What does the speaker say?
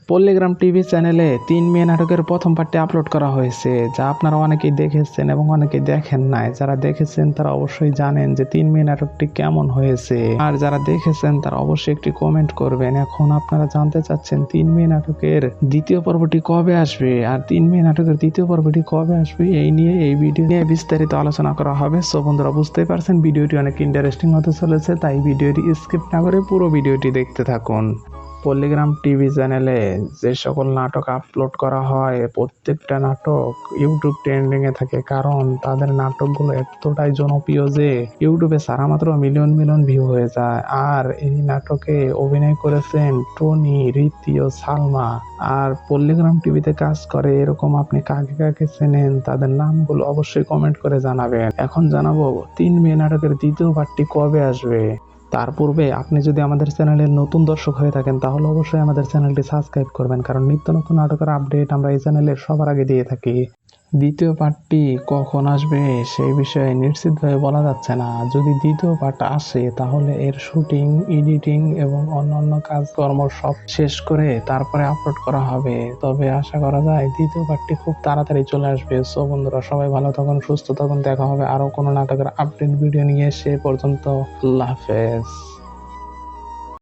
পল্লীগ্রাম TV চ্যানেলে ৩ মে নাটকের প্রথম পার্টটি আপলোড করা হয়েছে, যা আপনারা অনেকেই দেখেছেন এবং অনেকেই দেখেন নাই। যারা দেখেছেন তারা অবশ্যই জানেন যে ৩ মে নাটকটি কেমন হয়েছে, আর যারা দেখেছেন তারা অবশ্যই একটি কমেন্ট করবেন। এখন আপনারা জানতে চাচ্ছেন ৩ মে নাটকের দ্বিতীয় পর্বটি কবে আসবে, আর ৩ মে নাটকের দ্বিতীয় পর্বটি কবে আসবে এই নিয়ে এই ভিডিও নিয়ে বিস্তারিত আলোচনা করা হবে। সো বন্ধুরা, বুঝতেই পারছেন ভিডিওটি অনেক ইন্টারেস্টিং হতে চলেছে, তাই ভিডিওটি স্কিপ না করে পুরো ভিডিওটি দেখতে থাকুন। পল্লীগ্রাম টিভি চ্যানেলে যে সকল নাটক আপলোড করা হয়, প্রত্যেকটা নাটক ইউটিউব ট্রেন্ডিংয়ে থাকে, কারণ তাদের নাটকগুলো এতটাই জনপ্রিয় যে ইউটিউবে সারা মাত্র মিলিয়ন মিলিয়ন ভিউ হয়ে যায়। আর এই নাটকে অভিনয় করেছেন টনি, রীতি ও সালমা। আর পল্লীগ্রাম টিভিতে কাজ করে এরকম আপনি কাকে কাকে চেনেন, তাদের নামগুলো অবশ্যই কমেন্ট করে জানাবেন। এখন জানাবো ৩ মে নাটকের দ্বিতীয় পার্টটি কবে আসবে। তার পূর্বে আপনি যদি আমাদের চ্যানেলের নতুন দর্শক হয়ে থাকেন তাহলে অবশ্যই আমাদের চ্যানেলটি সাবস্ক্রাইব করবেন, কারণ নিত্য নতুন নাটকের আপডেট আমরা এই চ্যানেলের সবার আগে দিয়ে থাকি। দ্বিতীয় পার্টটি কখন আসবে সেই বিষয়ে নিশ্চিতভাবে বলা যাচ্ছে না। যদি দ্বিতীয় পার্ট আসে তাহলে এর শুটিং, এডিটিং এবং অন্যান্য কাজকর্ম সব শেষ করে তারপরে আপলোড করা হবে। তবে আশা করা যায় দ্বিতীয় পার্টটি খুব তাড়াতাড়ি চলে আসবে। সো বন্ধুরা, সবাই ভালো থাকুন, সুস্থ থাকুন। দেখা হবে আরো কোনো নাটকের আপডেট ভিডিও নিয়ে। সে পর্যন্ত আল্লাহ হাফেজ।